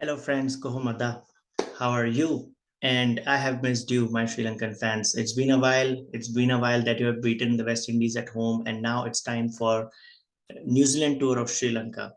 Hello friends, Kohomada. How are you? And I have missed you, my Sri Lankan fans. It's been a while. It's been a while that you have beaten the West Indies at home, and now it's time for New Zealand tour of Sri Lanka.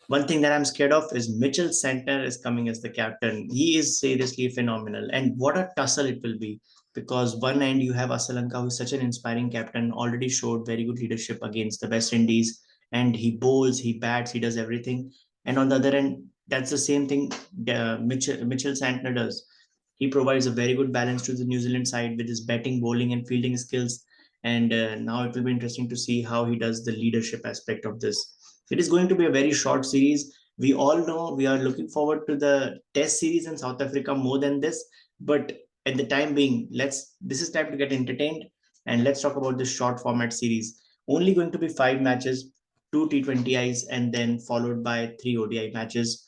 One thing that I'm scared of is Mitchell Santner is coming as the captain. He is seriously phenomenal, and what a tussle it will be. Because one end you have Asalanka, who is such an inspiring captain, already showed very good leadership against the West Indies, and he bowls, he bats, he does everything. And on the other end, that's the same thing Mitchell Santner does. He provides a very good balance to the New Zealand side with his batting, bowling, and fielding skills. And now it will be interesting to see how he does the leadership aspect of this. It is going to be a very short series. We all know we are looking forward to the test series in South Africa more than this. But at the time being, this is time to get entertained and let's talk about this short format series. Only going to be 5 matches, two T20Is, and then followed by three ODI matches.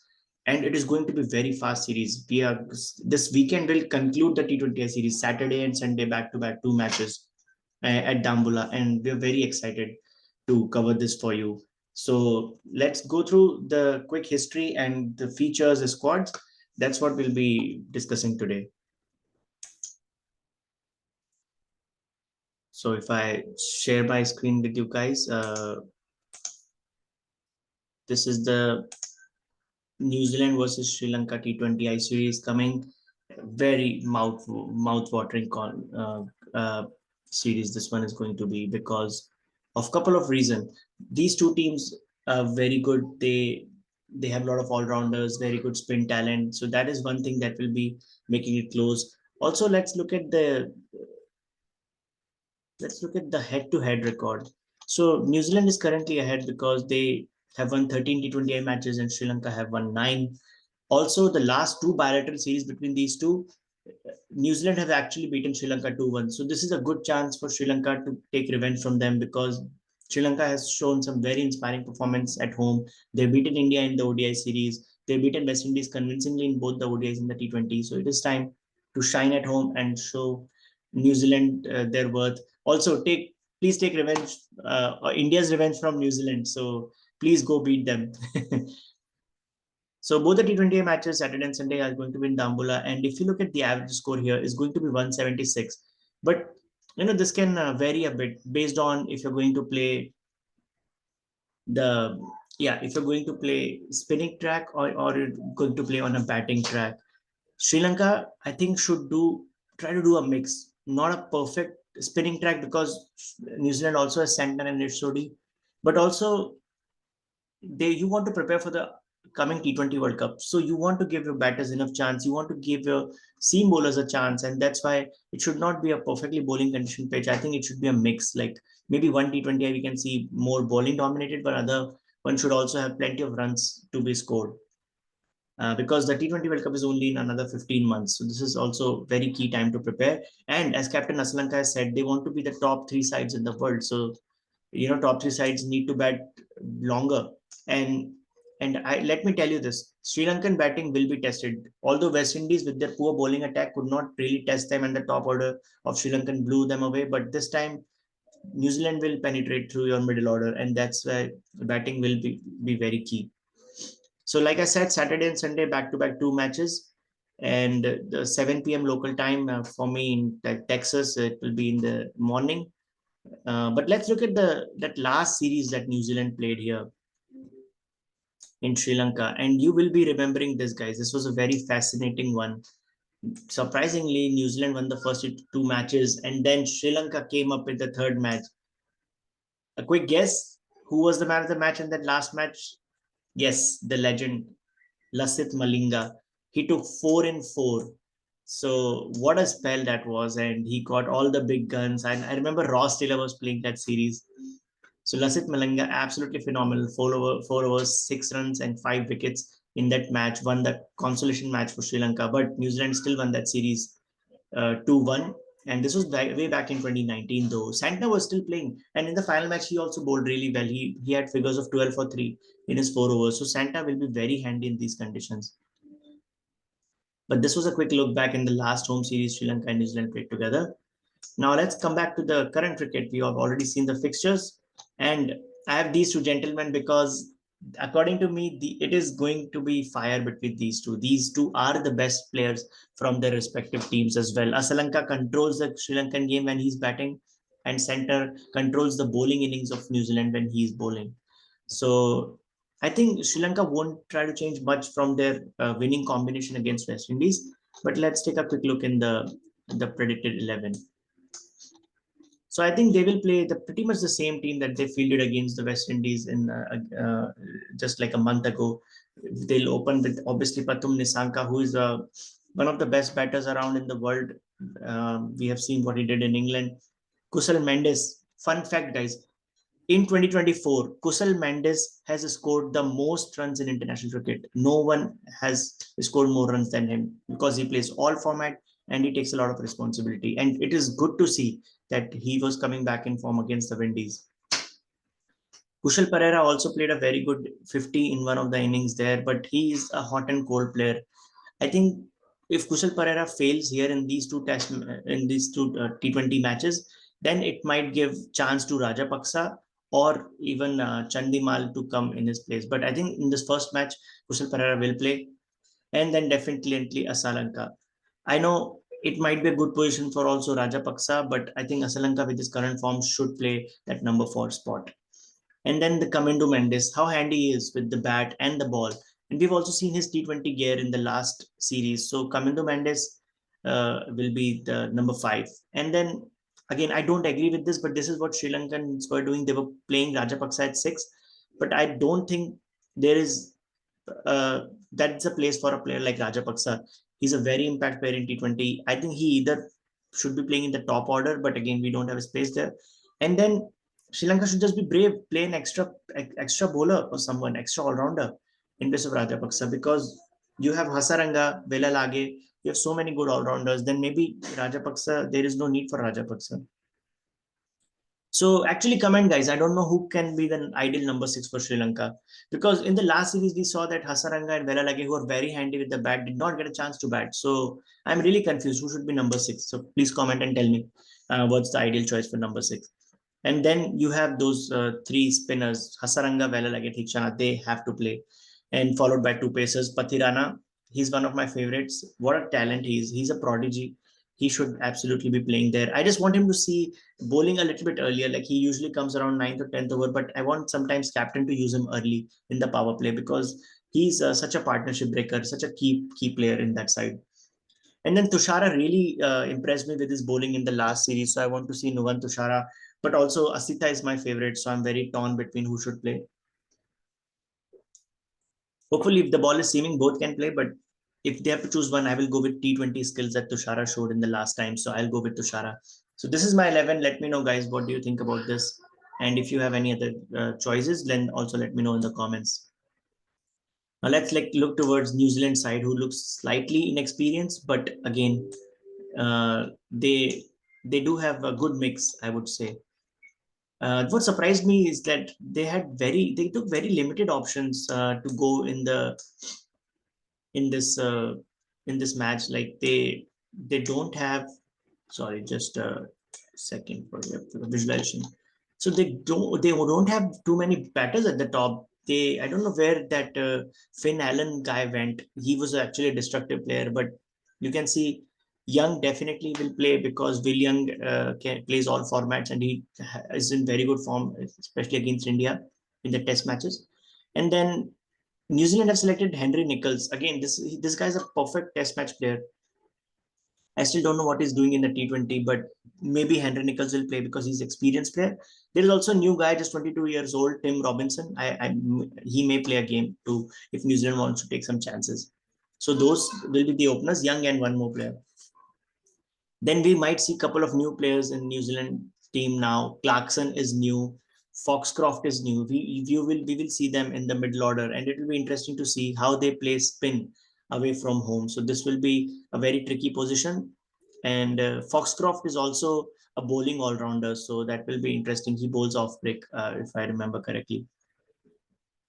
And it is going to be very fast series. This weekend will conclude the T20I series, Saturday and Sunday back to back 2 matches at Dambula, and we're very excited to cover this for you. So let's go through the quick history and the features, the squads. That's what we'll be discussing today. So if I share my screen with you guys, this is the New Zealand versus Sri Lanka T20I series coming. Very mouth-watering series this one is going to be because of couple of reasons. These two teams are very good. They have a lot of all-rounders, very good spin talent. So that is one thing that will be making it close. Also, let's look at the head-to-head record. So New Zealand is currently ahead because they have won 13 T20I matches and Sri Lanka have won 9. Also, the last two bilateral series between these two, New Zealand have actually beaten Sri Lanka 2-1. So this is a good chance for Sri Lanka to take revenge from them because Sri Lanka has shown some very inspiring performance at home. They've beaten India in the ODI series. They've beaten West Indies convincingly in both the ODIs and the T20. So it is time to shine at home and show New Zealand their worth. Also, please take revenge, India's revenge from New Zealand. So please go beat them. So both the T20 matches, Saturday and Sunday, are going to be in Dambula. And if you look at the average score here, is going to be 176. But this can vary a bit based on if you're going to play the if you're going to play spinning track or you're going to play on a batting track. Sri Lanka, I think, should try to do a mix, not a perfect spinning track because New Zealand also has Santner and Sodi, but also you want to prepare for the coming T20 World Cup. So you want to give your batters enough chance. You want to give your seam bowlers a chance, and that's why it should not be a perfectly bowling condition pitch. I think it should be a mix. Like maybe one T20 we can see more bowling dominated, but other one should also have plenty of runs to be scored. Because the T20 World Cup is only in another 15 months. So this is also very key time to prepare. And as Captain Asalanka has said, they want to be the top three sides in the world. So top three sides need to bat longer. And let me tell you this: Sri Lankan batting will be tested. Although West Indies, with their poor bowling attack, could not really test them, and the top order of Sri Lankan blew them away. But this time, New Zealand will penetrate through your middle order, and that's where the batting will be very key. So, like I said, Saturday and Sunday back to back 2 matches, and the 7 p.m. local time for me in Texas, it will be in the morning. But let's look at that last series that New Zealand played here in Sri Lanka, and you will be remembering this, guys. This was a very fascinating one. Surprisingly, New Zealand won the first 2 matches, and then Sri Lanka came up with the third match. A quick guess: who was the man of the match in that last match? Yes, the legend Lasith Malinga. He took 4 in 4. So what a spell that was, and he got all the big guns. And I remember Ross Taylor was playing that series. So Lasith Malinga, absolutely phenomenal. 4 overs, 6 runs, and 5 wickets in that match. Won the consolation match for Sri Lanka, but New Zealand still won that series 2-1. And this was way back in 2019, though. Santner was still playing. And in the final match, he also bowled really well. He had figures of 12 for 3 in his 4 overs. So Santner will be very handy in these conditions. But this was a quick look back in the last home series Sri Lanka and New Zealand played together. Now let's come back to the current cricket. We have already seen the fixtures. And I have these two gentlemen because according to me, it is going to be fire between these two. These two are the best players from their respective teams as well. Asalanka controls the Sri Lankan game when he's batting, and Santner controls the bowling innings of New Zealand when he's bowling. So I think Sri Lanka won't try to change much from their winning combination against West Indies. But let's take a quick look in the predicted 11. So I think they will play the pretty much the same team that they fielded against the West Indies in just like a month ago. They'll open with obviously Pathum Nissanka, who is one of the best batters around in the world. We have seen what he did in England. Kusal Mendes. Fun fact, guys. In 2024, Kusal Mendes has scored the most runs in international cricket. No one has scored more runs than him because he plays all format and he takes a lot of responsibility. And it is good to see that he was coming back in form against the Windies. Kushal Pereira also played a very good 50 in one of the innings there, but he is a hot and cold player. I think if Kushal Pereira fails here in these two T20 matches, then it might give chance to Rajapaksa or even Chandimal to come in his place. But I think in this first match, Kushal Pereira will play, and then definitely Asalanka. I know it might be a good position for also Rajapaksa, but I think Asalanka with his current form should play that number 4 spot. And then the Commando Mendes, how handy he is with the bat and the ball. And we've also seen his T20 gear in the last series. So Commando Mendes will be the number 5. And then again, I don't agree with this, but this is what Sri Lankans were doing. They were playing Rajapaksa at 6, but I don't think there is that's a place for a player like Rajapaksa. He's a very impact player in T20. I think he either should be playing in the top order, but again, we don't have a space there. And then Sri Lanka should just be brave, play an extra bowler or someone, extra all rounder in place of Rajapaksa, because you have Hasaranga, Vela Lage, you have so many good all rounders. Then maybe Rajapaksa, there is no need for Rajapaksa. So actually comment, guys. I don't know who can be the ideal number 6 for Sri Lanka, because in the last series we saw that Hasaranga and Velalage, who are very handy with the bat, did not get a chance to bat. So I'm really confused. Who should be number 6? So please comment and tell me what's the ideal choice for number 6. And then you have those 3 spinners, Hasaranga, Velalage, Thikshana. They have to play, and followed by 2 pacers. Pathirana, he's one of my favorites. What a talent he is! He's a prodigy. He should absolutely be playing there. I just want him to see bowling a little bit earlier. Like he usually comes around 9th or 10th over, but I want sometimes captain to use him early in the power play, because he's such a partnership breaker, such a key player in that side. And then Tushara really impressed me with his bowling in the last series. So I want to see Nuvan Tushara, but also Asita is my favorite. So I'm very torn between who should play. Hopefully, if the ball is seaming, both can play. But if they have to choose one, I will go with T20 skills that Tushara showed in the last time. So I'll go with Tushara. So this is my 11. Let me know, guys, what do you think about this? And if you have any other choices, then also let me know in the comments. Now let's look towards New Zealand side, who looks slightly inexperienced, but again, uh, they they do have a good mix, I would say. What surprised me is that they took very limited options to go in this uh, in this match. Like they don't have, sorry, just a second for the visualization. So they don't have too many batters at the top. I don't know where that Finn Allen guy went. He was actually a destructive player, but you can see Young definitely will play, because Will Young plays all formats, and he is in very good form, especially against India in the test matches. And then New Zealand have selected Henry Nichols. Again, this guy is a perfect test match player. I still don't know what he's doing in the T20, but maybe Henry Nichols will play because he's an experienced player. There is also a new guy, just 22 years old, Tim Robinson. He may play a game too if New Zealand wants to take some chances. So those will be the openers, Young and one more player. Then we might see a couple of new players in New Zealand team now. Clarkson is new. Foxcroft is new. We will see them in the middle order, and it will be interesting to see how they play spin away from home. So this will be a very tricky position. And Foxcroft is also a bowling all rounder, so that will be interesting. He bowls off break, if I remember correctly.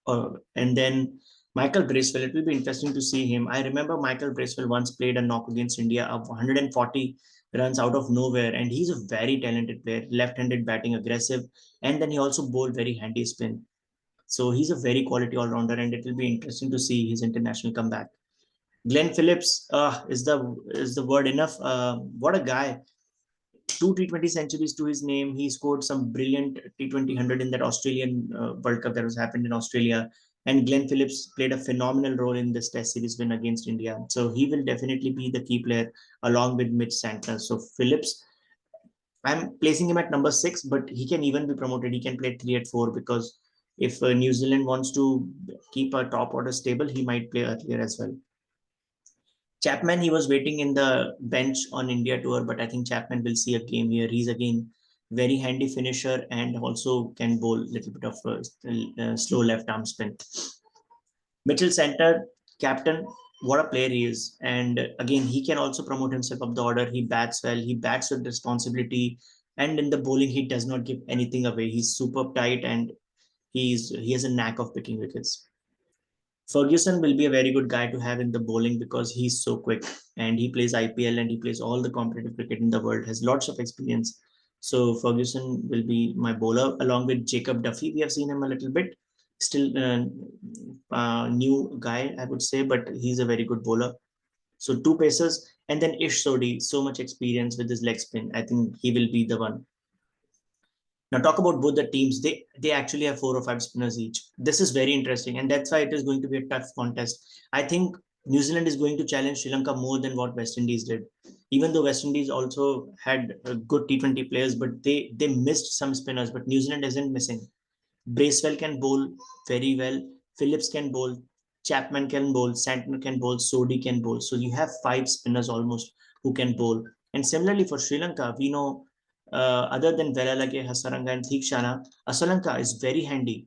And then Michael Bracewell, it will be interesting to see him. I remember Michael Bracewell once played a knock against India of 140 runs out of nowhere, and he's a very talented player, left-handed batting, aggressive, and then he also bowled very handy spin. So he's a very quality all-rounder, and it will be interesting to see his international comeback. Glenn Phillips is the word enough. What a guy! Two T20 centuries to his name. He scored some brilliant T20 100 in that Australian World Cup that was happened in Australia. And Glenn Phillips played a phenomenal role in this Test series win against India. So he will definitely be the key player along with Mitch Santner. So Phillips, I'm placing him at number 6, but he can even be promoted. He can play 3 at 4 because if New Zealand wants to keep a top order stable, he might play earlier as well. Chapman, he was waiting in the bench on India tour, but I think Chapman will see a game here. He's again very handy finisher and also can bowl a little bit of slow left arm spin. Mitchell Center, captain, what a player he is. And again, he can also promote himself up the order. He bats well, he bats with responsibility. And in the bowling, he does not give anything away. He's super tight and he has a knack of picking wickets. Ferguson will be a very good guy to have in the bowling because he's so quick and he plays IPL and he plays all the competitive cricket in the world, has lots of experience. So Ferguson will be my bowler along with Jacob Duffy. We have seen him a little bit, still new guy, I would say, but he's a very good bowler. So two pacers and then Ish Sodhi, so much experience with his leg spin. I think he will be the one. Now talk about both the teams. They actually have 4 or 5 spinners each. This is very interesting, and that's why it is going to be a tough contest. I think New Zealand is going to challenge Sri Lanka more than what West Indies did. Even though West Indies also had good T20 players, but they missed some spinners. But New Zealand isn't missing. Bracewell can bowl very well. Phillips can bowl. Chapman can bowl. Santner can bowl. Sodhi can bowl. So you have 5 spinners almost who can bowl. And similarly for Sri Lanka, we know other than Velalage, Hasaranga, and Thikshana, Asalanka is very handy.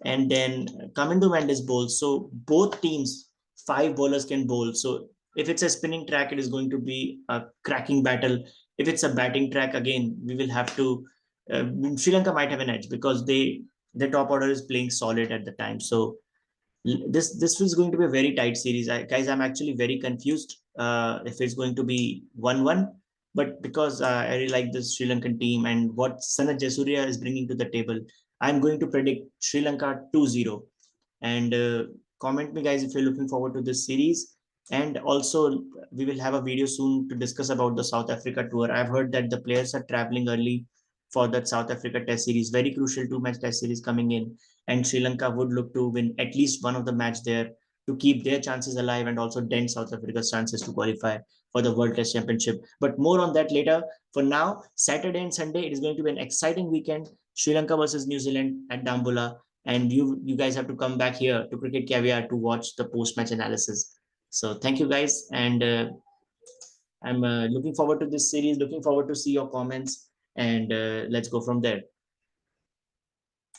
And then Kamindu Mendes bowls. So both teams, 5 bowlers can bowl. So if it's a spinning track, it is going to be a cracking battle. If it's a batting track, again, we will have to. Sri Lanka might have an edge because the top order is playing solid at the time. So this is going to be a very tight series. Guys, I'm actually very confused if it's going to be 1-1. But because I really like this Sri Lankan team and what Sanat Jasuria is bringing to the table, I'm going to predict Sri Lanka 2-0. And comment me, guys, if you're looking forward to this series. And also, we will have a video soon to discuss about the South Africa tour. I've heard that the players are traveling early for that South Africa Test series. Very crucial 2-match Test series coming in, and Sri Lanka would look to win at least one of the match there to keep their chances alive and also dent South Africa's chances to qualify for the World Test Championship. But more on that later. For now, Saturday and Sunday, it is going to be an exciting weekend. Sri Lanka versus New Zealand at Dambulla, and you guys have to come back here to Cricket Caviar to watch the post-match analysis. So thank you guys, and I'm looking forward to this series. Looking forward to see your comments, and let's go from there.